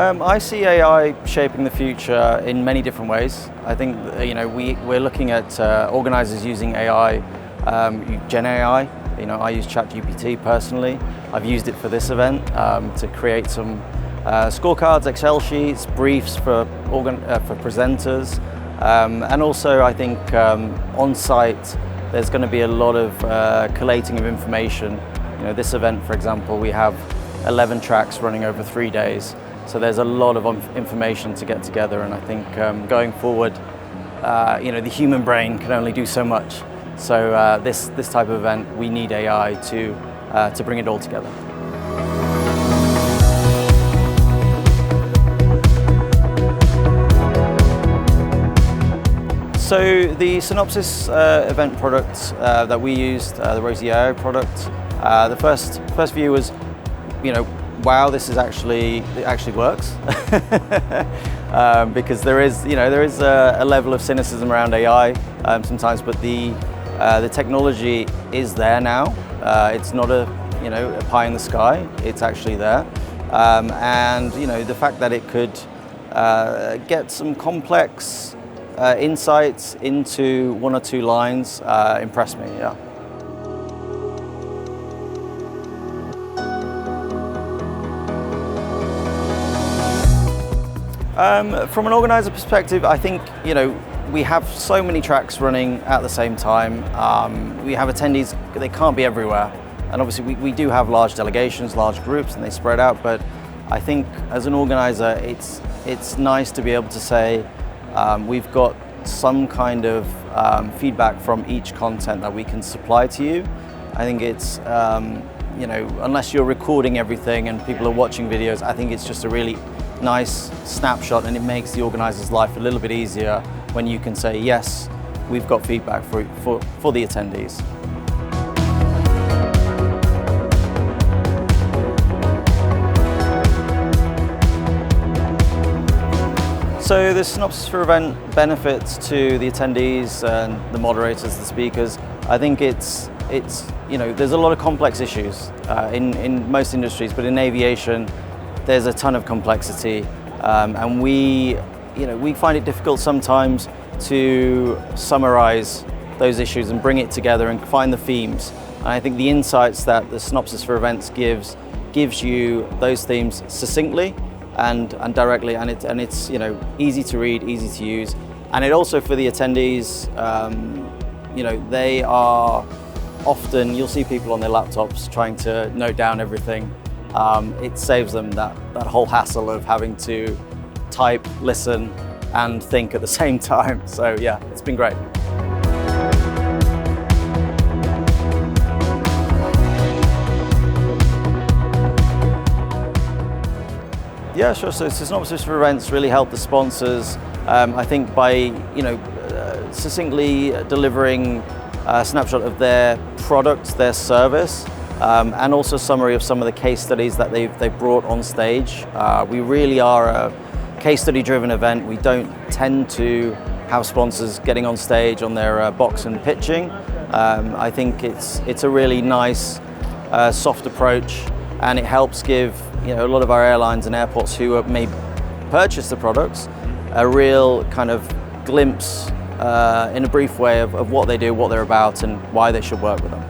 I see AI shaping the future in many different ways. I think we're looking at organisers using AI, Gen AI. I use ChatGPT personally. I've used it for this event to create some scorecards, Excel sheets, briefs for presenters, and also I think on site there's going to be a lot of collating of information. This event, for example, we have 11 tracks running over 3 days. So there's a lot of information to get together, and I think going forward, the human brain can only do so much. So this type of event, we need AI to bring it all together. So the Synopsis event product that we used, the Rozie AI product, the first view was, wow, it actually works. Because there is a level of cynicism around AI sometimes, but the technology is there now. It's not a pie in the sky. It's actually there, and the fact that it could get some complex insights into 1 or 2 lines impressed me. Yeah. From an organizer perspective, I think we have so many tracks running at the same time. We have attendees; they can't be everywhere, and obviously we do have large delegations, large groups, and they spread out. But I think as an organizer, it's nice to be able to say we've got some kind of feedback from each content that we can supply to you. I think it's unless you're recording everything and people are watching videos, I think it's just a really nice snapshot, and it makes the organizer's life a little bit easier when you can say, yes, we've got feedback for the attendees. So the Synopsis for event benefits to the attendees and the moderators, the speakers. I think it's there's a lot of complex issues in most industries, but in aviation, there's a ton of complexity, and we find it difficult sometimes to summarize those issues and bring it together and find the themes. And I think the insights that the Synopsis for Events gives you those themes succinctly and directly, and it's easy to read, easy to use, and it also for the attendees, they are often, you'll see people on their laptops trying to note down everything. It saves them that whole hassle of having to type, listen, and think at the same time. So yeah, it's been great. Yeah, sure. So Synopsis for Events really helped the sponsors, I think, by succinctly delivering a snapshot of their product, their service, and also a summary of some of the case studies that they've brought on stage. We really are a case study driven event. We don't tend to have sponsors getting on stage on their box and pitching. I think it's a really nice soft approach, and it helps give a lot of our airlines and airports who may purchase the products a real kind of glimpse in a brief way of what they do, what they're about, and why they should work with them.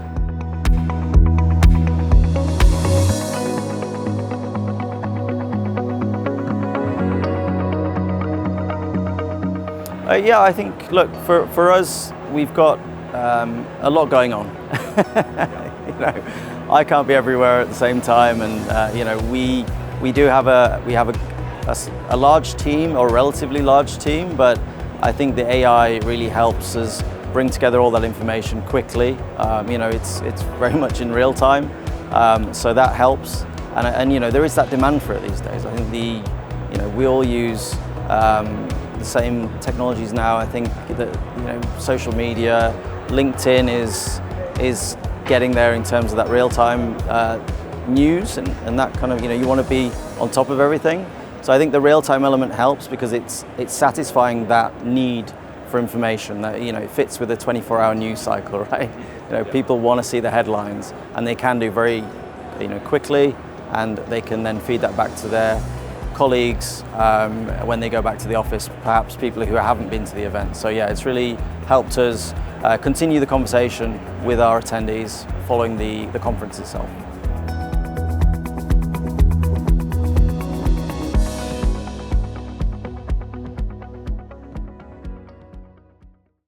Yeah, I think, look, for us, we've got a lot going on. I can't be everywhere at the same time, and we do have a large team, or a relatively large team, but I think the AI really helps us bring together all that information quickly. It's very much in real time, so that helps, and there is that demand for it these days. I think we all use the same technologies now. I think that social media, LinkedIn is getting there in terms of that real-time news and that kind of, you want to be on top of everything. So I think the real-time element helps because it's satisfying that need for information that it fits with a 24-hour news cycle, right? People want to see the headlines, and they can do very quickly, and they can then feed that back to their colleagues when they go back to the office, perhaps people who haven't been to the event. So yeah, it's really helped us continue the conversation with our attendees following the conference itself.